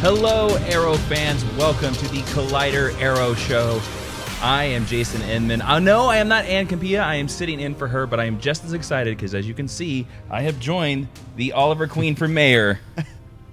Hello, Arrow fans. Welcome to the Collider Arrow Show. I am Jason Inman. No, I am not Ann Campea. I am sitting in for her, but I am just as excited because, as you can see, I have joined the Oliver Queen for Mayor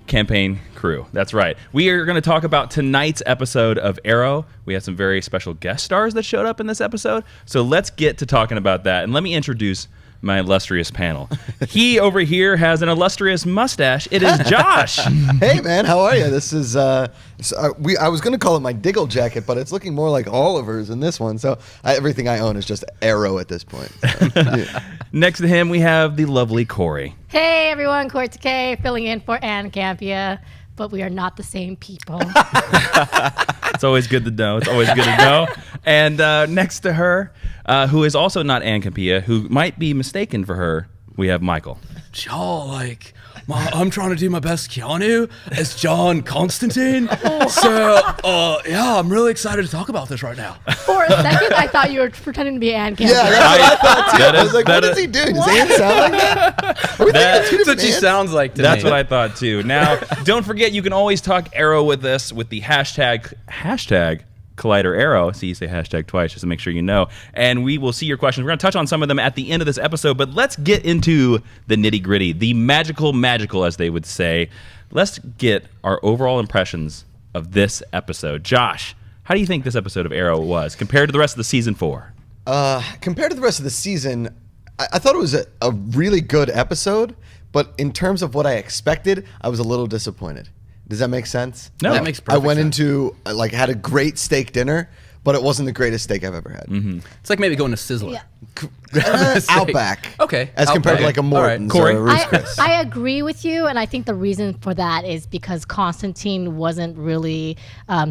campaign crew. That's right. We are going to talk about tonight's episode of Arrow. We have some very special guest stars that showed up in this episode, so let's get to talking about that. And let me introduce my illustrious panel. He over here has an illustrious mustache. It is Josh. Hey man, how are you? This is I was going to call it my Diggle jacket, but it's looking more like Oliver's in this one. So everything I own is just Arrow at this point. So, yeah. Next to him, we have the lovely Kaori. Hey everyone, Kaori Takee filling in for Ann Campea, but we are not the same people. It's always good to know. It's always good to know. And next to her, who is also not Ann Campea, who might be mistaken for her, we have Michael. I'm trying to do my best Keanu as John Constantine. So, yeah, I'm really excited to talk about this right now. For a second, I thought you were pretending to be Ann Campea. Yeah, that's what I thought too. I was like, what is he doing? Does Ann sound like that? That's what she sounds like to me. That's what I thought too. Now, don't forget, you can always talk Arrow with us with the hashtag Collider Arrow. See, you say hashtag twice just to make sure you know. And we will see your questions. We're going to touch on some of them at the end of this episode, but let's get into the nitty gritty, the magical, as they would say. Let's get our overall impressions of this episode. Josh, how do you think this episode of Arrow was compared to the rest of the season 4? Compared to the rest of the season, I thought it was a really good episode, but in terms of what I expected, I was a little disappointed. Does that make sense? No. That makes perfect sense. I went into, had a great steak dinner, but it wasn't the greatest steak I've ever had. Mm-hmm. It's like maybe going to Sizzler. Yeah. Outback. Okay. As compared to Outback. like a Morton's All right. or a Ruth's Chris. I agree with you, and I think the reason for that is because Constantine wasn't really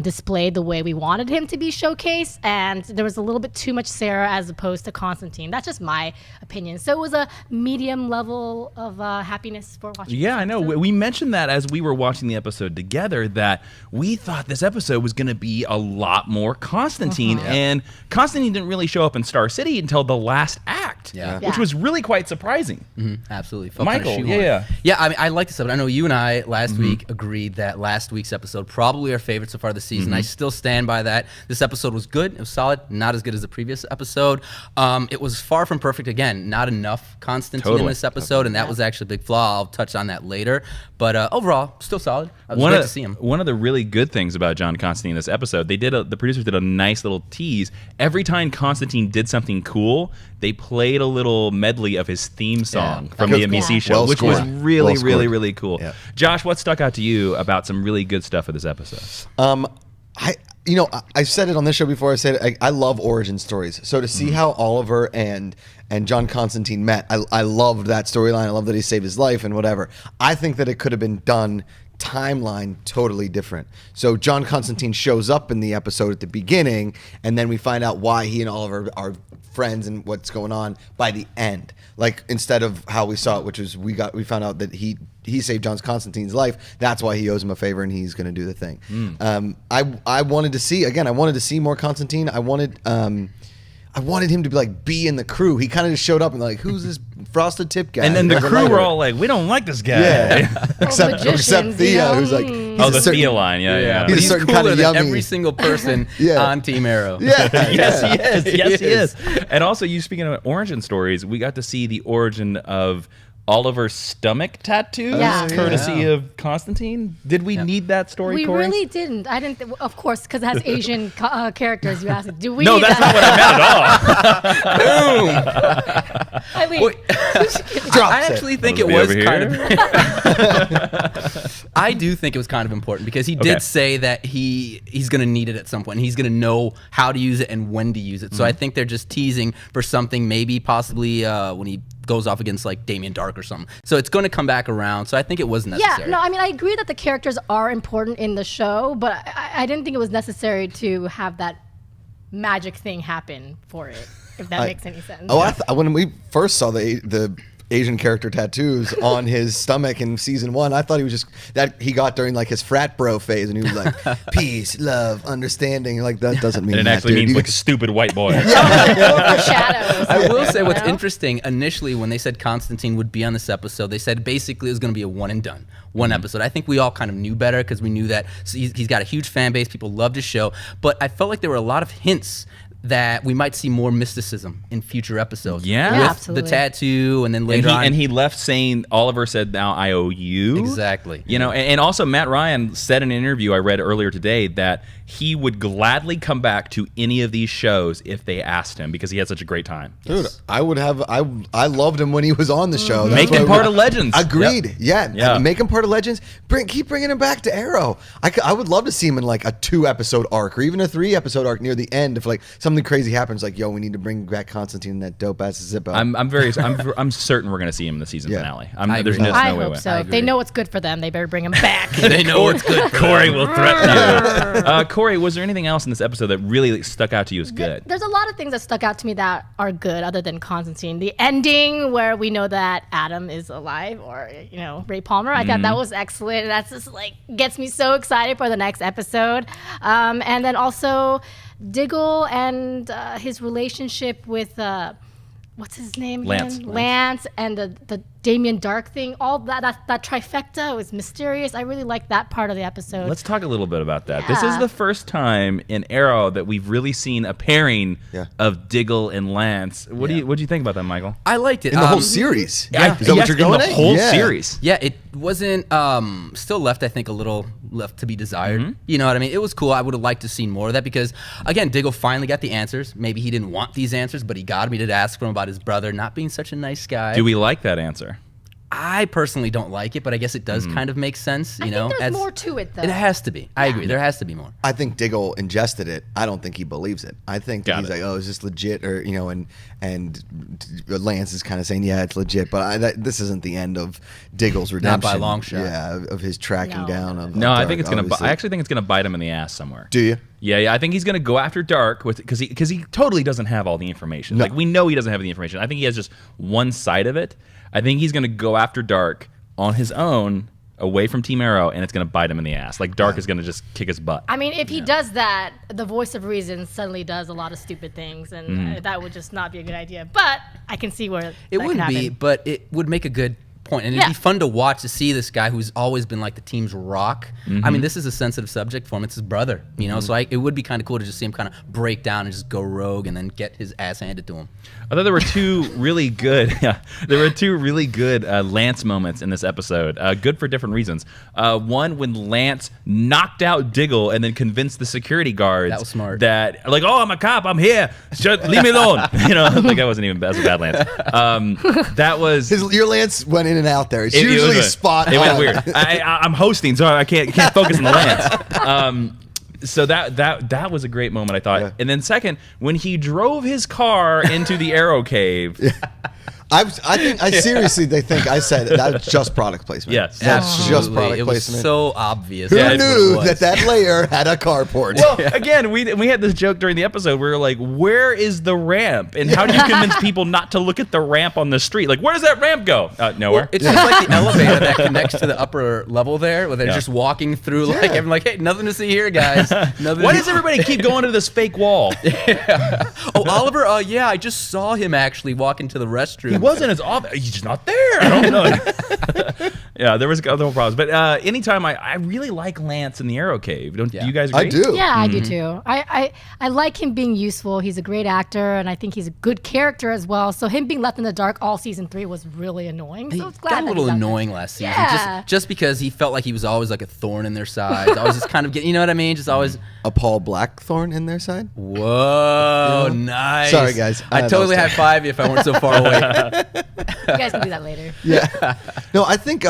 displayed the way we wanted him to be showcased, and there was a little bit too much Sara as opposed to Constantine. That's just my opinion. So it was a medium level of happiness for watching. Yeah, I know. We mentioned that as we were watching the episode together, that we thought this episode was going to be a lot more Constantine, and Constantine didn't really show up in Star City until the last act, which was really quite surprising. Absolutely. Felt Michael, kinda shoehorned. yeah. I mean, I like this episode. I know you and I last week agreed that last week's episode probably our favorite so far this season. I still stand by that. This episode was good. It was solid. Not as good as the previous episode. It was far from perfect. Again, not enough Constantine in this episode, and that was actually a big flaw. I'll touch on that later. But overall, still solid. It was great to see him. One of the really good things about John Constantine in this episode, the producers did a nice little tease. Every time Constantine did something cool, they played a little medley of his theme song from the NBC show, Well which was scored. really, Well really, scored. really cool. Yeah. Josh, what stuck out to you about some really good stuff of this episode? I said it on this show before. I said I love origin stories. So to see how Oliver and John Constantine met, I loved that storyline. I love that he saved his life and whatever. I think that it could have been done timeline totally different. So John Constantine shows up in the episode at the beginning, and then we find out why he and Oliver are friends and what's going on by the end. Like, instead of how we saw it, which was we found out that he saved John Constantine's life. That's why he owes him a favor and he's going to do the thing. I wanted to see more Constantine. I wanted him to be in the crew. He kind of just showed up and who's this frosted tip guy? And then the crew were all like, we don't like this guy. Yeah. except Thea, who's like, the Thea line, yeah. He's a He's certain cooler kind of than yummy. every single person on Team Arrow. Yeah. Yes, he is. Yes, he He is. is. And also, you speaking of origin stories, we got to see the origin of Oliver's stomach tattoos, courtesy of Constantine. Did we need that story, We Corey? really didn't. I didn't. Of course, because it has Asian characters. You asked, do we? No, need that's that? not what I meant at all. I mean, I actually think it Be was over kind here. of. I do think it was kind of important because he did say that he's going to need it at some point. He's going to know how to use it and when to use it. So I think they're just teasing for something, maybe possibly when he goes off against Damien Dark or something. So it's going to come back around. So I think it was necessary. yeah. No, I mean, I agree that the characters are important in the show, but I didn't think it was necessary to have that magic thing happen for it. If that makes any sense. When we first saw the Asian character tattoos on his stomach in season 1. I thought he was just that he got during like his frat bro phase, and he was like peace, love, understanding. Like that doesn't mean And it that, actually dude. means like stupid white boy. Shadows. I will say what's interesting, initially when they said Constantine would be on this episode, they said basically it was going to be a one and done. One episode. I think we all kind of knew better because we knew that he's got a huge fan base. People loved his show. But I felt like there were a lot of hints that we might see more mysticism in future episodes. Yeah. Yeah, with absolutely. the tattoo, and then later on. And he left saying, Oliver said, now I owe you. Exactly. You know, and also Matt Ryan said in an interview I read earlier today that he would gladly come back to any of these shows if they asked him because he had such a great time. Dude, I would have. I loved him when he was on the show. That's Make why him we- part of Legends. Agreed. Yep. Yeah. Yeah. Make him part of Legends. Keep bringing him back to Arrow. I would love to see him in like a 2-episode arc or even a 3-episode arc near the end if like something crazy happens. Like, yo, we need to bring back Constantine and that dope ass Zippo. I'm certain we're going to see him in the season Yeah. finale. I There's agree. no I way. hope so. I If they agree. know what's good for them, they better bring him back. They know what's good. Corey will threaten you. Corey, was there anything else in this episode that really stuck out to you as good? There's a lot of things that stuck out to me that are good other than Constantine. The ending where we know that Adam is alive, or, you know, Ray Palmer. I thought that was excellent. That's just like gets me so excited for the next episode. And then also Diggle and his relationship with what's his name again? Lance and the Damien Dark thing. All that trifecta was mysterious. I really liked that part of the episode. Let's talk a little bit about that. This is Yeah. the first time in Arrow that we've really seen a pairing Yeah. of Diggle and Lance. What do you think about that, Michael? I liked it. in the whole series. Yeah. Is that what you're going in the at? whole Yeah. series. Yeah, it wasn't still left, I think, a little left to be desired. You know what I mean? It was cool. I would have liked to see more of that because, again, Diggle finally got the answers. Maybe he didn't want these answers, but he got them. He did ask for him about his brother not being such a nice guy. Do we like that answer? I personally don't like it, but I guess it does kind of make sense. You I know, think there's as- more to it, though. It has to be. I agree. There has to be more. I think Diggle ingested it. I don't think he believes it. I think Got he's it. like, oh, is this legit? Or, you know, and Lance is kind of saying, yeah, it's legit. But this isn't the end of Diggle's redemption. by a long shot. Yeah, of his tracking No. down. Of No, I Dark, think it's gonna. obviously. I actually think it's gonna bite him in the ass somewhere. Do you? Yeah. I think he's gonna go after Dark because he totally doesn't have all the information. No. Like we know he doesn't have the information. I think he has just one side of it. I think he's gonna go after Dark on his own, away from Team Arrow, and it's gonna bite him in the ass. Like Dark is gonna just kick his butt. I mean, if he does that, the voice of reason suddenly does a lot of stupid things, and that would just not be a good idea. But I can see where It that wouldn't could be, happen. but it would make a good point. And it'd Yeah. be fun to watch to see this guy who's always been like the team's rock. I mean, this is a sensitive subject for him. It's his brother, you know? So it would be kind of cool to just see him kind of break down and just go rogue and then get his ass handed to him. I thought there were two really good. Yeah, there were two really good Lance moments in this episode. Good for different reasons. One when Lance knocked out Diggle and then convinced the security guards That was smart. that like, oh, I'm a cop, I'm here, just leave me alone. You know, like that wasn't even that's a bad Lance. That was. Your Lance went in and out there. It's It usually was spot It went on. weird. I'm hosting, so I can't focus on the Lance. So that was a great moment, I thought. Yeah. And then second, when he drove his car into the Arrow Cave. I seriously, they think I said that's just product placement. Yes. That's just Absolutely. product It was placement. so obvious. Who That's what it knew was. that layer had a carport? Well, again, we had this joke during the episode where we were like, where is the ramp? And how do you convince people not to look at the ramp on the street? Like, where does that ramp go? Nowhere. It's just like the elevator that connects to the upper level there, where they're Yeah. just walking through. Like I'm like, hey, nothing to see here, guys. Nothing Why to does everybody keep going to this fake wall? Oh, Oliver. Yeah, I just saw him actually walk into the restroom. He wasn't as obvious. He's just not there. I don't know. Yeah, there was other problems. But anytime I really like Lance in the Arrow Cave. Do you guys agree? I do. Yeah, I do too. I like him being useful. He's a great actor, and I think he's a good character as well. So him being left in the dark all season 3 was really annoying. So He it's glad got a that little he's out there. annoying last season, Yeah. just because he felt like he was always like a thorn in their side. Always just kind of getting, you know what I mean? Just always. A Paul Blackthorn in their side. Whoa, nice. Sorry, guys. I totally high five you if I weren't so far away. You guys can do that later. Yeah. No, I think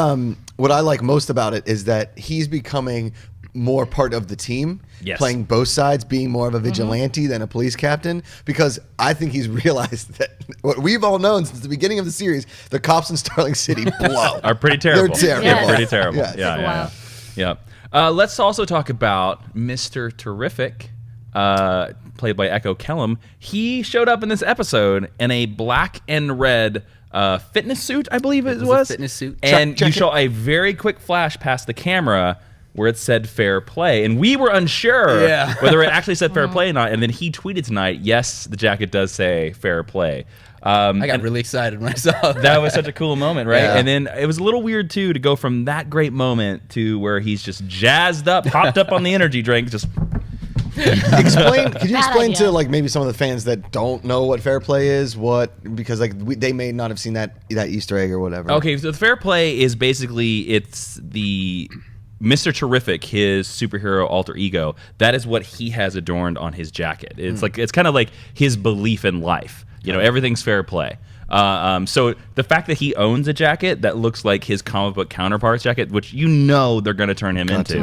what I like most about it is that he's becoming more part of the team, Yes. playing both sides, being more of a vigilante than a police captain, because I think he's realized that what we've all known since the beginning of the series, the cops in Starling City blow. Are pretty terrible. They're terrible. Yes. Pretty terrible. Yes. Yeah. Let's also talk about Mr. Terrific, played by Echo Kellum. He showed up in this episode in a black and red fitness suit, I believe it was was. a fitness suit. And you show a very quick flash past the camera where it said fair play. And we were unsure whether it actually said fair play or not. And then he tweeted tonight, yes, the jacket does say fair play. I got really excited when I saw that. That was such a cool moment, right? Yeah. And then it was a little weird, too, to go from that great moment to where he's just jazzed up, hopped up on the energy drink, just... Could you Bad explain idea. to like maybe some of the fans that don't know what fair play is, because like they may not have seen that Easter egg or whatever. Okay, so the fair play is basically, it's the Mr. Terrific, his superhero alter ego. That is what he has adorned on his jacket. It's like, it's kind of like his belief in life. You know, everything's fair play. So the fact that he owns a jacket that looks like his comic book counterpart's jacket, which they're going to turn him into,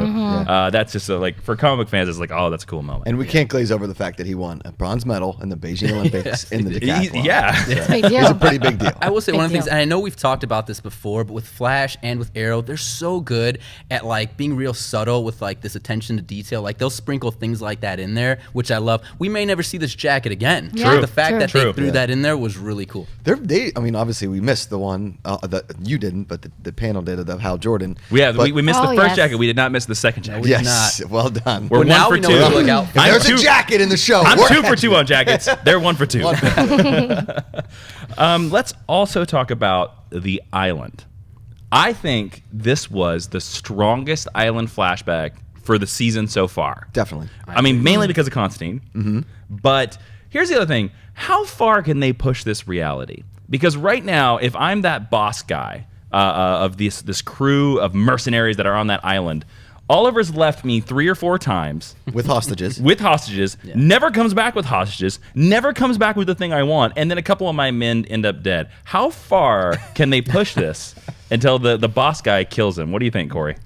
that's just like, for comic book fans, it's like, oh, that's a cool moment. And we can't glaze over the fact that he won a bronze medal in the Beijing Olympics in the decathlon. Yeah. It's a big deal. It's a pretty big deal. I will say Big one of the things, deal. and I know we've talked about this before, but with Flash and with Arrow, they're so good at like being real subtle with like this attention to detail. Like they'll sprinkle things like that in there, which I love. We may never see this jacket again. Yeah, True. The fact true. that True. they threw that in there was really cool. I mean, obviously we missed the one that you didn't, but the panel did of Hal Jordan. Yeah, But- we missed Oh, the first yes. jacket. We did not miss the second jacket. Yes, well done. We're Well, now one we for know two. what to look out for. If there's I'm a jacket in the show. I'm we're 2 for catching 2 it. on jackets. They're 1 for 2. Let's also talk about the island. I think this was the strongest island flashback for the season so far. Definitely. I mean, mainly because of Constantine. But here's the other thing. How far can they push this reality? Because right now, if I'm that boss guy of this crew of mercenaries that are on that island, Oliver's left me 3 or 4 times With hostages. never comes back with hostages, never comes back with the thing I want, and then a couple of my men end up dead. How far can they push this until the boss guy kills him? What do you think, Corey?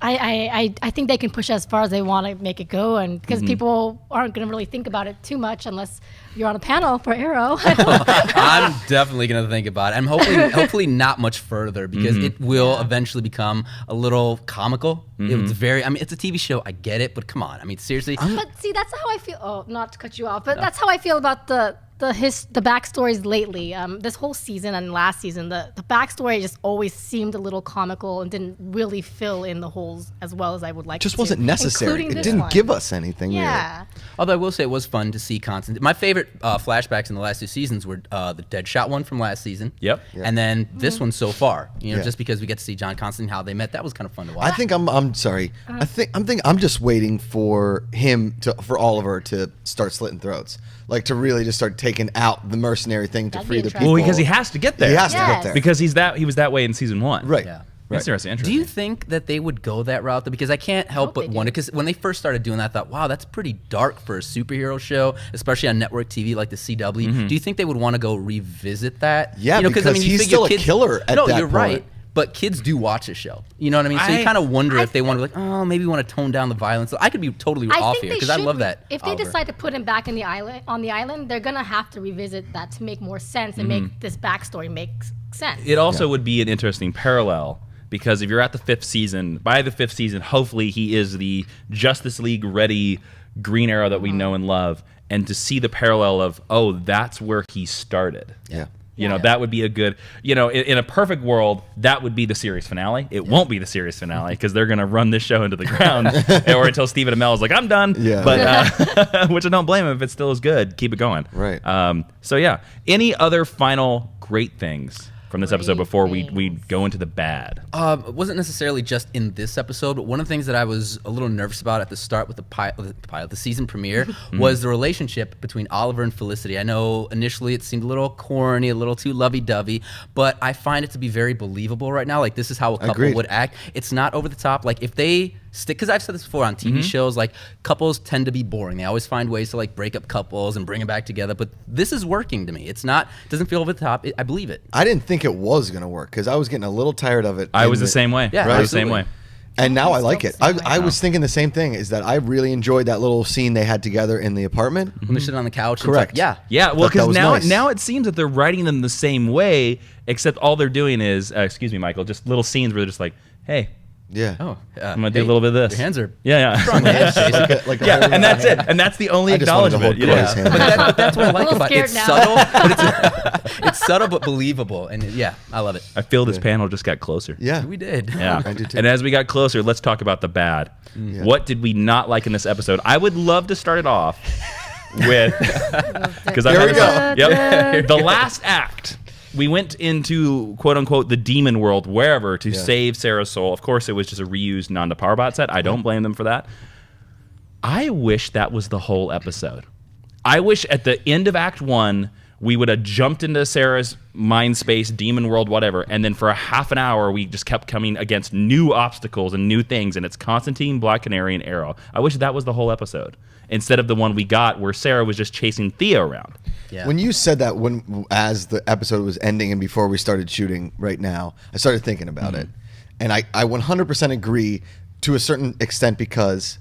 I think they can push as far as they want to make it go, and because people aren't going to really think about it too much unless you're on a panel for Arrow. I'm definitely going to think about it. I'm hopefully not much further because it will eventually become a little comical. It's it's a TV show. I get it, but come on. I mean, seriously. But see, that's how I feel. Oh, not to cut you off, but that's how I feel about the backstories lately. This whole season and last season, the backstory just always seemed a little comical and didn't really fill in the holes as well as I would like. Just it to, wasn't necessary. including It this didn't one. give us anything. Yeah. Although I will say it was fun to see Constantine. My favorite flashbacks in the last 2 seasons were the Deadshot one from last season. Yep. And then this one so far. You know, Yeah. just because we get to see John Constantine, how they met, that was kind of fun to watch. I think I'm sorry. I'm just waiting for for Oliver to start slitting throats, like to really just start taking out the mercenary thing to That'd free be the interesting. people. Well, because he has to get there. He has to Yes. get there. Because he was that way in season 1. Right. Yeah. That's interesting. Do you think that they would go that route? Though? Because I can't help hope but they do. wonder. Because when they first started doing that, I thought, wow, that's pretty dark for a superhero show, especially on network TV like the CW. Do you think they would want to go revisit that? Yeah, you know, because you he's figure still a killer at no, that you're right. point. But kids do watch the show. You know what I mean? So I- you kind of wonder if they want to be like, oh, maybe we want to tone down the violence. I could be totally off here because I love that. If they Oliver. decide to put him back in the island, they're gonna have to revisit that to make more sense and make this backstory make sense. It also would be an interesting parallel because if you're at the 5th season, by the 5th season, hopefully he is the Justice League ready Green Arrow that we know and love, and to see the parallel of, oh, that's where he started. Yeah. You know, Yeah. that would be a good, in a perfect world, that would be the series finale. It won't be the series finale because they're going to run this show into the ground or until Stephen Amell is like, I'm done. Yeah. But, which I don't blame him if it still is good. Keep it going. Right. So, yeah. Any other final great things from this episode Great before we things. go into the bad? It wasn't necessarily just in this episode, but one of the things that I was a little nervous about at the start with the season premiere was the relationship between Oliver and Felicity. I know initially it seemed a little corny, a little too lovey-dovey, but I find it to be very believable right now. Like, this is how a couple Agreed. would act. It's not over the top. Like, if they stick, because I've said this before on TV shows, like, couples tend to be boring. They always find ways to, like, break up couples and bring them back together, but this is working to me. It's not, it doesn't feel over the top. I believe it. I didn't think it was going to work because I was getting a little tired of it. I in was the same way. Yeah, I was the same absolutely. way. And now I like it. Still the same I was thinking the same thing, is that I really enjoyed that little scene they had together in the apartment. When they sit on the couch. Correct. And it's like, Yeah, well, Thought that because was now nice. now it seems that they're writing them the same way, except all they're doing is, excuse me, Michael, just little scenes where they're just like, hey, Yeah. Oh, I'm gonna do a little bit of this. Your hands are Yeah. strong hands, Jason. Like a Yeah, whole- and that's it. And that's the only I just wanted to acknowledgement. hold Corey's hand. But that's what I like little about it. scared It's now. subtle, but it's subtle but believable. And yeah, I love it. I feel this panel just got closer. Yeah. We did. Yeah. I do too. And as we got closer, let's talk about the bad. Yeah. What did we not like in this episode? I would love to start it off with because Here we go. Yep. The last act. We went into quote unquote the demon world, wherever, to save Sarah's soul. Of course, it was just a reused Nanda Parbat set. I don't blame them for that. I wish that was the whole episode. I wish at the end of Act 1, we would have jumped into Sarah's mind space, demon world, whatever, and then for a half an hour, we just kept coming against new obstacles and new things, and it's Constantine, Black Canary, and Arrow. I wish that was the whole episode, instead of the one we got where Sarah was just chasing Thea around. Yeah. When you said that, as the episode was ending and before we started shooting right now, I started thinking about it. And I 100% agree to a certain extent, because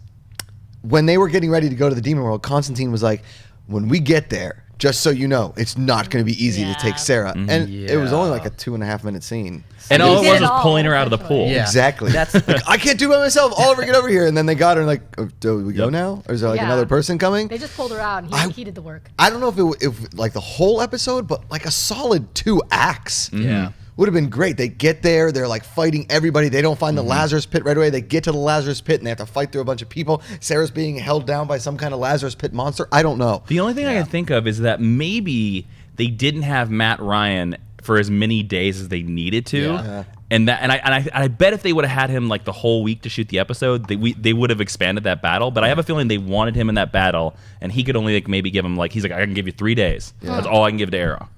when they were getting ready to go to the demon world, Constantine was like, when we get there, just so you know, it's not going to be easy to take Sarah. And it was only like a 2.5 minute scene. And He all it did was it was all, pulling her out of the essentially. pool. Yeah. Exactly. That's- like, I can't do it by myself. Oliver, get over here. And then they got her and like, oh, do we go Yep. now? Or is there like Yeah. another person coming? They just pulled her out, and he did the work. I don't know if like the whole episode, but like a solid 2 acts. Yeah. Would have been great. They get there, they're like fighting everybody. They don't find the Lazarus Pit right away. They get to the Lazarus Pit and they have to fight through a bunch of people. Sarah's being held down by some kind of Lazarus Pit monster. I don't know. The only thing I can think of is that maybe they didn't have Matt Ryan for as many days as they needed to. Yeah. And I bet if they would have had him like the whole week to shoot the episode, they would have expanded that battle. But I have a feeling they wanted him in that battle, and he could only like maybe give him like he's like, I can give you 3 days. That's all I can give to Arrow.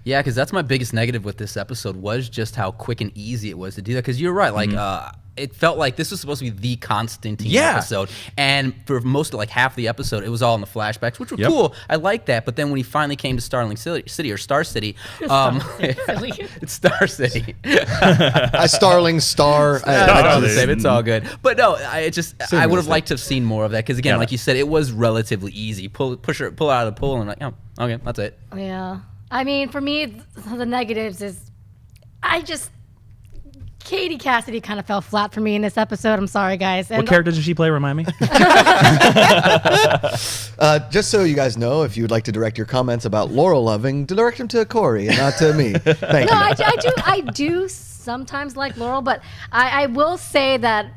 Yeah, because that's my biggest negative with this episode was just how quick and easy it was to do that. Because you're right, like it felt like this was supposed to be the Constantine episode, and for most of like half the episode, it was all in the flashbacks, which were cool. I like that. But then when he finally came to Starling City or Star City, it's Star City. A Starling Star. It's all good. But no, I would have thing. liked to have seen more of that because again, like you said, it was relatively easy. Pull out of the pool and like, oh, okay, that's it. Yeah. I mean, for me, the negatives is Katie Cassidy kind of fell flat for me in this episode. I'm sorry, guys. What character did she play? Remind me. Just so you guys know, if you would like to direct your comments about Laurel loving, direct them to Corey and not to me. Thank No, you. I do sometimes like Laurel, but I will say that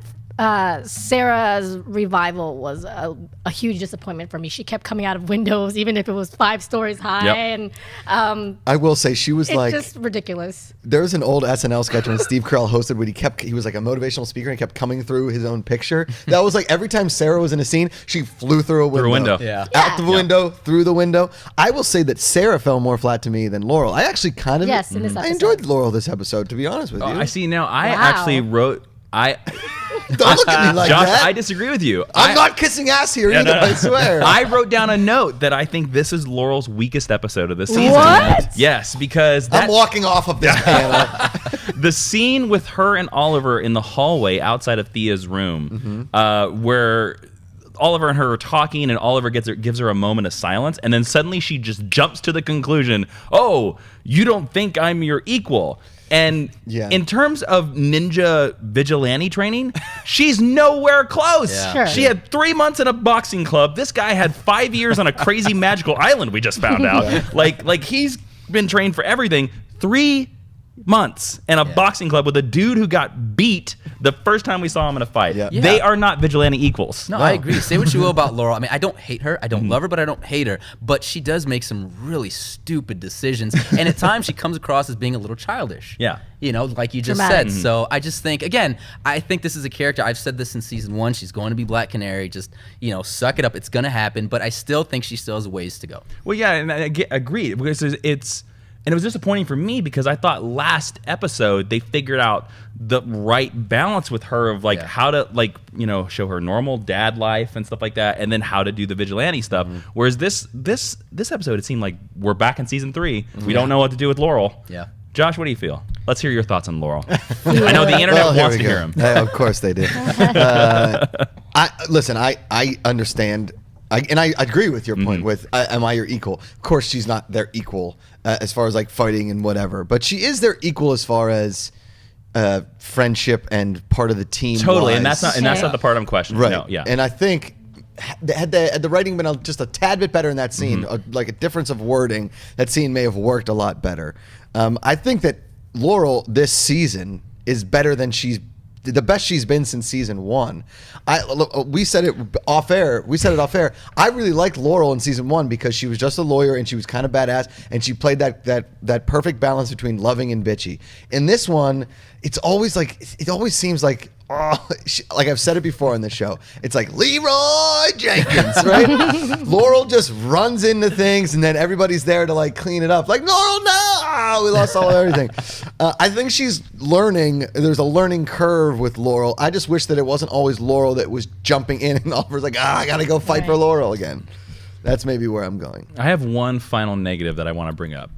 Sarah's revival was a huge disappointment for me. She kept coming out of windows, even if it was 5 stories high, and I will say she was it's like, just ridiculous. there was an old SNL sketch when Steve Carell hosted where he was like a motivational speaker and he kept coming through his own picture. That was like every time Sarah was in a scene, she flew through a window. Through a window. Yeah. Out the window, through the window. I will say that Sarah fell more flat to me than Laurel. I actually kind of In this episode. I enjoyed Laurel this episode, to be honest with you. I see now. I Wow. actually wrote. Don't look at me like Josh, that. I disagree with you. I'm not kissing ass here either, I swear. I wrote down a note that I think this is Laurel's weakest episode of the season. What? Yes, because I'm walking off of this panel. the scene with her and Oliver in the hallway outside of Thea's room, where Oliver and her are talking, and Oliver gives her a moment of silence, and then suddenly she just jumps to the conclusion, "Oh, you don't think I'm your equal." And in terms of ninja vigilante training, she's nowhere close. Yeah. Sure. She had 3 months in a boxing club. This guy had 5 years on a crazy magical island, we just found out. Like he's been trained for everything. 3 months in a boxing club with a dude who got beat the first time we saw him in a fight. Yeah. They are not vigilante equals. No, I agree. Say what you will about Laurel. I mean, I don't hate her. I don't love her, but I don't hate her. But she does make some really stupid decisions. And at times she comes across as being a little childish. Yeah. You know, like you just Dramatic. said. So I just think, again, I think this is a character. I've said this in season 1. She's going to be Black Canary. Just, suck it up. It's going to happen. But I still think she still has ways to go. Well, yeah, and I agree, because and it was disappointing for me because I thought last episode they figured out the right balance with her of like how to show her normal dad life and stuff like that, and then how to do the vigilante stuff. Whereas this episode, it seemed like we're back in season 3. We don't know what to do with Laurel. Yeah. Josh, what do you feel? Let's hear your thoughts on Laurel. I know the internet wants to hear him. Of course they do. I understand. I agree with your point with am I your equal? Of course she's not their equal as far as like fighting and whatever, but she is their equal as far as friendship and part of the team. Totally, was. and that's not the part I'm questioning. Right. No, yeah. And I think had the writing been just a tad bit better in that scene, like a difference of wording, that scene may have worked a lot better. I think that Laurel this season is better than the best she's been since season 1. We said it off air. I really liked Laurel in season 1 because she was just a lawyer and she was kind of badass and she played that perfect balance between loving and bitchy. In this one, it always seems like, like I've said it before on the show, it's like Leroy Jenkins, right? Laurel just runs into things and then everybody's there to like clean it up. Like, Laurel, no, we lost everything. I think she's learning. There's a learning curve with Laurel. I just wish that it wasn't always Laurel that was jumping in and offers like, I gotta go fight for Laurel again. That's maybe where I'm going. I have one final negative that I want to bring up.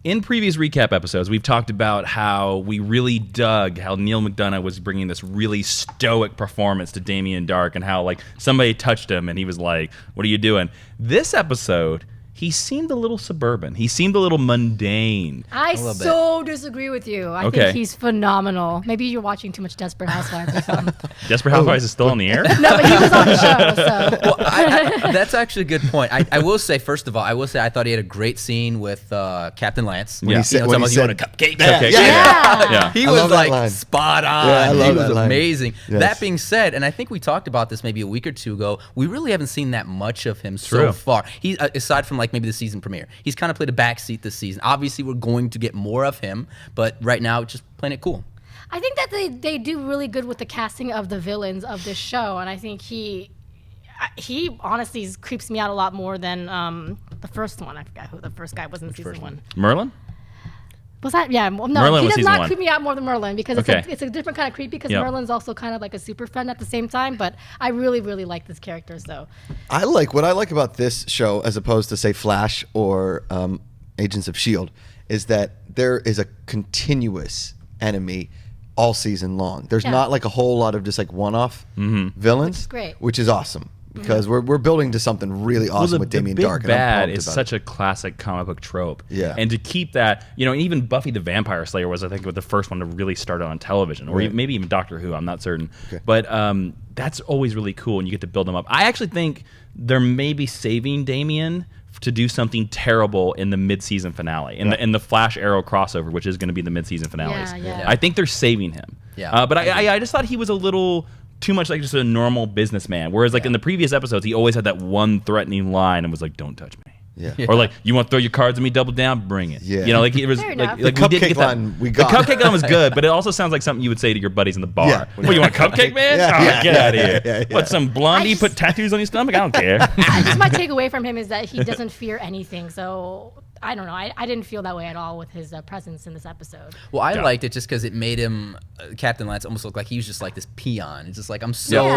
In previous recap episodes, we've talked about how we really dug how Neil McDonough was bringing this really stoic performance to Damien Dark and how like somebody touched him and he was like, what are you doing? This episode, he seemed a little suburban. He seemed a little mundane. I so disagree with you. I think he's phenomenal. Maybe you're watching too much Desperate Housewives or something. Desperate Housewives is still on the air? No, but he was on the show, so. Well, that's actually a good point. I will say, first of all, I thought he had a great scene with Captain Lance. When he said, you want a cupcake? Yeah. He was like spot on. Yeah, I love he was that line. amazing. Yes. That being said, and I think we talked about this maybe a week or two ago, we really haven't seen that much of him so far. He, aside from like maybe the season premiere, he's kind of played a backseat this season. Obviously, we're going to get more of him, but right now, just playing it cool. I think that they do really good with the casting of the villains of this show, and I think he honestly creeps me out a lot more than the first one. I forgot who the first guy was in season 1. Merlin? Was that? Yeah. Well, no, Merlin he was does season not 1. creep me out more than Merlin because it's a different kind of creep because Merlin's also kind of like a super friend at the same time. But I really, really like this character. So What I like about this show, as opposed to say Flash or Agents of S.H.I.E.L.D., is that there is a continuous enemy all season long. There's not like a whole lot of just like one-off villains, Which is great. which is awesome. Because we're building to something really awesome with Damien the big Dark. Bad and is such a classic comic book trope. Yeah. And to keep that, and even Buffy the Vampire Slayer was, I think, the first one to really start on television, or maybe even Doctor Who. I'm not certain. Okay. But that's always really cool, and you get to build them up. I actually think they're maybe saving Damien to do something terrible in the mid-season finale, in the Flash Arrow crossover, which is going to be the mid-season finales. Yeah. I think they're saving him. Yeah. But I just thought he was a little too much like just a normal businessman. Whereas like in the previous episodes, he always had that one threatening line and was like, "Don't touch me." Yeah. Or like, "You want to throw your cards at me? Double down, bring it." Yeah. Like it was Fair like enough. we The didn't cupcake get that. line we got. The cupcake line was good, but it also sounds like something you would say to your buddies in the bar. Yeah. Well, you want a cupcake, man? Get out of here. Yeah. What, some blondie put tattoos on your stomach? I don't care. just my takeaway from him is that he doesn't fear anything. So I don't know. I didn't feel that way at all with his presence in this episode. Well, I liked it just because it made him, Captain Lance, almost look like he was just like this peon. It's just like, I'm so,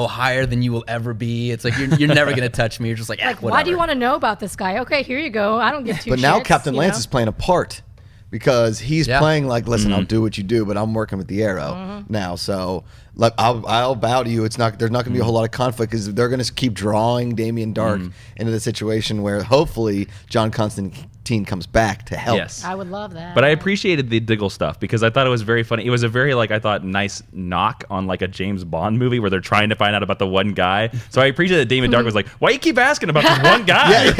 higher than you will ever be. It's like, you're never going to touch me. You're just like, whatever. Why do you want to know about this guy? Okay, here you go. I don't give two shits. But now Captain Lance is playing a part because he's playing like, listen, I'll do what you do, but I'm working with the Arrow now. So like, I'll bow to you. There's not going to be a whole lot of conflict because they're going to keep drawing Damien Dark into the situation where hopefully John Constantine comes back to help. Yes. I would love that. But I appreciated the Diggle stuff because I thought it was very funny. It was a very, I thought, nice knock on like a James Bond movie where they're trying to find out about the one guy. So I appreciate that Damien Dark was like, "Why you keep asking about this one guy?"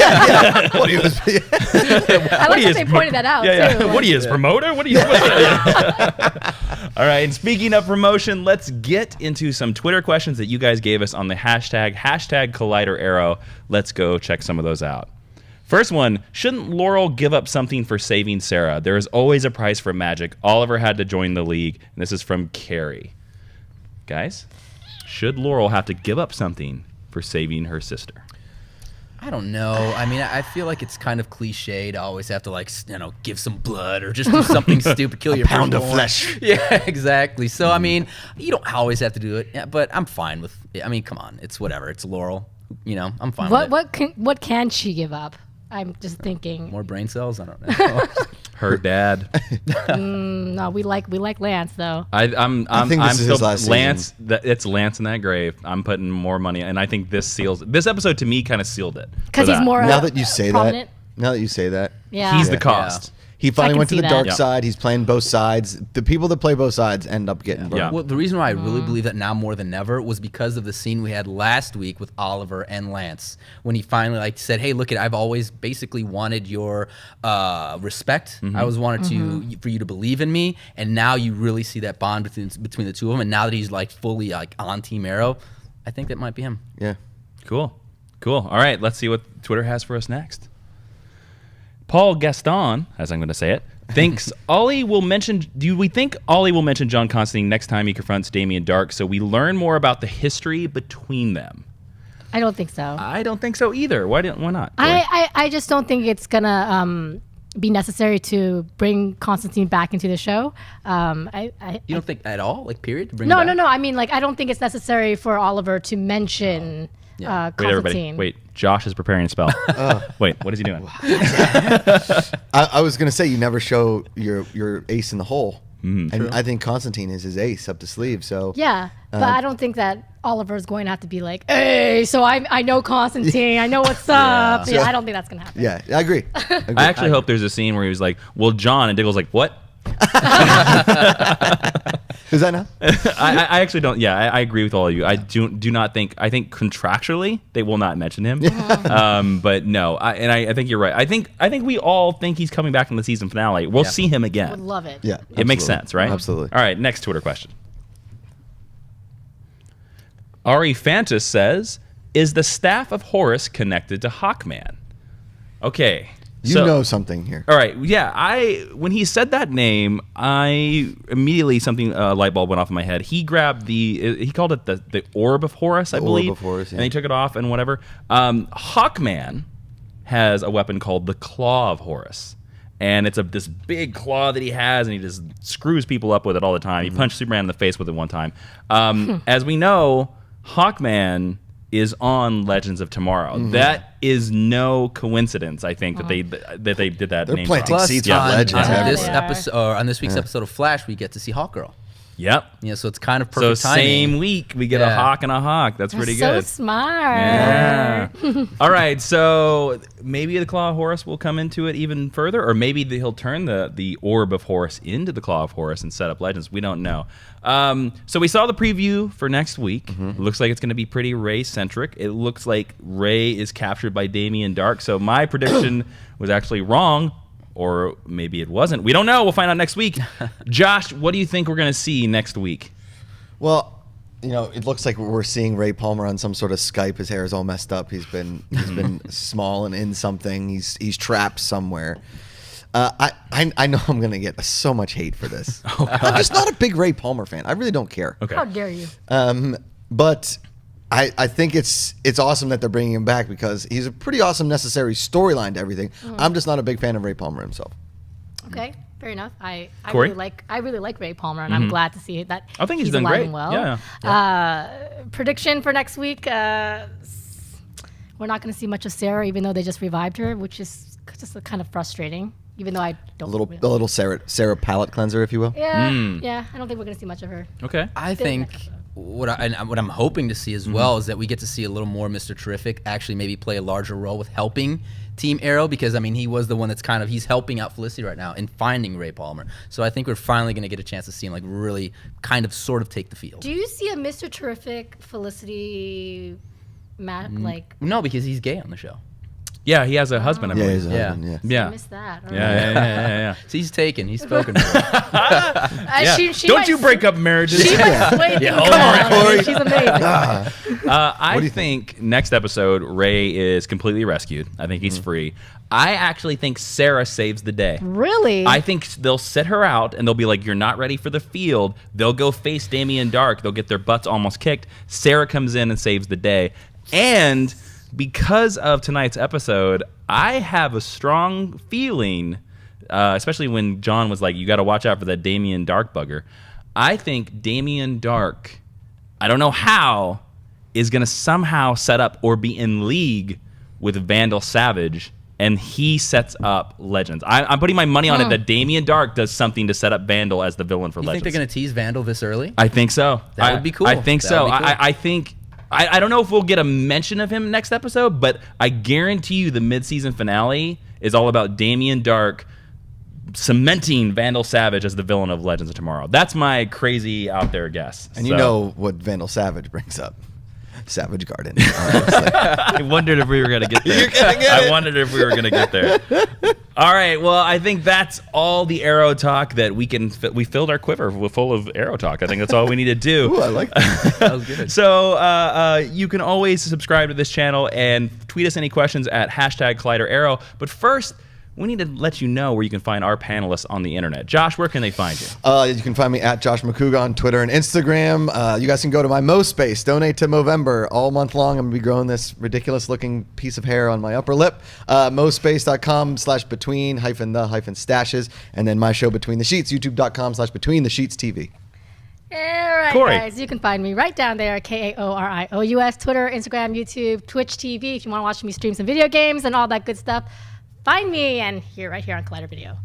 What he was, I like that they pointed that out too. What are you, his promoter? What are you? All right. And speaking of promotion, let's get into some Twitter questions that you guys gave us on the hashtag Collider Arrow. Let's go check some of those out. First one, shouldn't Laurel give up something for saving Sara? There is always a price for magic. Oliver had to join the league. And this is from Carrie. Guys, should Laurel have to give up something for saving her sister? I don't know. I mean, I feel like it's kind of cliche to always have to give some blood or just do something stupid, kill your pound of firstborn. flesh. Yeah, exactly. So I mean, you don't always have to do it. Yeah, but I'm fine with it. I mean, come on, it's whatever. It's Laurel. I'm fine with it. What can she give up? I'm just thinking. More brain cells? I don't know. Her dad. No, we like Lance though. I think this is his last Lance. It's Lance in that grave. I'm putting more money, and I think this episode to me kind of sealed it. Because he's more now that you say prominent. that. Now that you say that, Yeah. He's the cost. He finally can went to see the that. dark Yeah. side. He's playing both sides. The people that play both sides end up getting burned. Yeah. Well, the reason why I really believe that now more than ever was because of the scene we had last week with Oliver and Lance when he finally said, "Hey, look, I've always basically wanted your respect. I always wanted for you to believe in me, and now you really see that bond between the two of them. And now that he's fully on Team Arrow, I think that might be him." Yeah. Cool. All right, let's see what Twitter has for us next. Paul Gaston, as I'm going to say it, thinks Ollie will mention. Do we think Ollie will mention John Constantine next time he confronts Damien Dark, so we learn more about the history between them? I don't think so. I don't think so either. Why not? I just don't think it's gonna be necessary to bring Constantine back into the show. You don't think at all, period? To bring No, him back? no. I mean, I don't think it's necessary for Oliver to mention Wait, Constantine. everybody. Wait, Josh is preparing a spell. Wait, what is he doing? I was gonna say you never show your ace in the hole, and I think Constantine is his ace up the sleeve. So Yeah, but I don't think that Oliver is going to have to be like, "Hey, so I know Constantine. I know what's up." Yeah, I don't think that's gonna happen. yeah, I agree. I actually hope there's a scene where he was like, "Well, John," and Diggle's like, "What?" Is that now? I actually don't. Yeah, I agree with all of you. I do not think. I think contractually they will not mention him. But no, I think you're right. I think we all think he's coming back in the season finale. We'll see him again. Would love it. Yeah, It makes absolutely. sense, right? Absolutely. All right, next Twitter question. Ari Fantas says, "Is the staff of Horus connected to Hawkman?" Okay. You know something here. All right. Yeah. When he said that name, I immediately light bulb went off in my head. He grabbed he called it the orb of Horus, I believe. Orb of Horus, yeah. And he took it off and whatever. Hawkman has a weapon called the Claw of Horus. And it's this big claw that he has, and he just screws people up with it all the time. He punched Superman in the face with it one time. As we know, Hawkman is on Legends of Tomorrow. That is no coincidence. I think that they did that. They're name planting drop. seeds Yeah. for Legends. Yeah, everywhere. This they are. episode, or on this week's episode of Flash, we get to see Hawkgirl. Yep. Yeah, so it's kind of So perfect timing. same week we get a Yeah. hawk and a hawk. That's pretty so good. smart. Yeah. All right. So maybe the Claw of Horus will come into it even further, or maybe he'll turn the Orb of Horus into the Claw of Horus and set up Legends. We don't know. So we saw the preview for next week. It looks like it's going to be pretty Ray centric. It looks like Ray is captured by Damien Dark. So my prediction was actually wrong. Or maybe it wasn't. We don't know. We'll find out next week. Josh, what do you think we're going to see next week? Well, it looks like we're seeing Ray Palmer on some sort of Skype. His hair is all messed up. He's been small and in something. He's trapped somewhere. I know I'm gonna get so much hate for this. I'm just not a big Ray Palmer fan. I really don't care. Okay. How dare you? But I think it's awesome that they're bringing him back because he's a pretty awesome necessary storyline to everything. I'm just not a big fan of Ray Palmer himself. Okay, fair enough. I Corey? really like Ray Palmer, and I'm glad to see that. I think he's done alive great. and well. Yeah. Prediction for next week: we're not going to see much of Sara, even though they just revived her, which is just kind of frustrating. Even though I don't. A little Sarah palate cleanser, if you will. Yeah, yeah. I don't think we're going to see much of her. Okay. I think what I'm hoping to see as well is that we get to see a little more Mr. Terrific actually maybe play a larger role with helping Team Arrow, because he was the one that's he's helping out Felicity right now in finding Ray Palmer. So I think we're finally going to get a chance to see him really sort of take the field. Do you see a Mr. Terrific Felicity No, because he's gay on the show. Yeah, he has a husband, I Yeah, believe. he's a husband, yeah. Yeah. I missed that. All Yeah. So he's taken. He's spoken for. Yeah. She Don't might- you break up marriages. She might sway things hold on, around. Corey. She's amazing. I think next episode, Ray is completely rescued. I think he's free. I actually think Sara saves the day. Really? I think they'll sit her out and they'll be like, "You're not ready for the field." They'll go face Damien Dark. They'll get their butts almost kicked. Sara comes in and saves the day. And because of tonight's episode, I have a strong feeling, especially when John was like, "You got to watch out for that Damien Dark bugger." I think Damien Dark, I don't know how, is going to somehow set up or be in league with Vandal Savage, and he sets up Legends. I'm putting my money on it that Damien Dark does something to set up Vandal as the villain for You Legends. think they're going to tease Vandal this early? I think so. That would be cool. I think That so. would be cool. I think. I don't know if we'll get a mention of him next episode, but I guarantee you the mid-season finale is all about Damien Dark cementing Vandal Savage as the villain of Legends of Tomorrow. That's my crazy out there guess. And you know what Vandal Savage brings up? Savage Garden. I wondered if we were going to get there. You're gonna get I it. wondered if we were going to get there. All right. Well, I think that's all the Arrow talk that we can. We filled our quiver full of Arrow talk. I think that's all we need to do. Ooh, I like that. That was good. So you can always subscribe to this channel and tweet us any questions at #ColliderArrow. But first, we need to let you know where you can find our panelists on the internet. Josh, where can they find you? You can find me at Josh Macuga on Twitter and Instagram. You guys can go to my Mo-Space, donate to Movember. All month long, I'm going to be growing this ridiculous-looking piece of hair on my upper lip. Mospace.com/between-the-stashes. And then my show, Between the Sheets, youtube.com/betweenthe-sheets-TV. All right, Corey. guys, you can find me right down there, KAORIOUS, Twitter, Instagram, YouTube, Twitch TV, if you want to watch me stream some video games and all that good stuff. Find me and right here on Collider Video.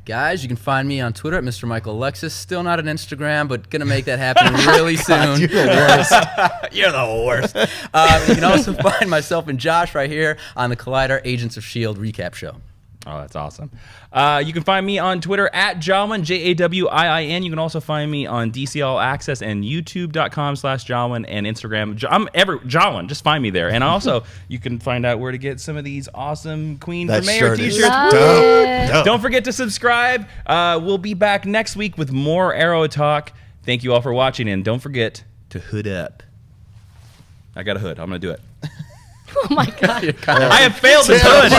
Guys, you can find me on Twitter at Mr. Michael Alexis. Still not on Instagram, but gonna make that happen really soon. You're the worst. You're the worst. You can also find myself and Josh right here on the Collider Agents of S.H.I.E.L.D. recap show. Oh, that's awesome. You can find me on Twitter at Jawin, Jawin. You can also find me on DC All Access and YouTube.com/Jawin and Instagram. I'm Jawin. Just find me there. And also, you can find out where to get some of these awesome Queen for Mayor t-shirts. Love Dope. it. Dope. Don't forget to subscribe. We'll be back next week with more Arrow talk. Thank you all for watching, and don't forget to hood up. I got a hood. I'm going to do it. Oh, my God. I have failed this hood.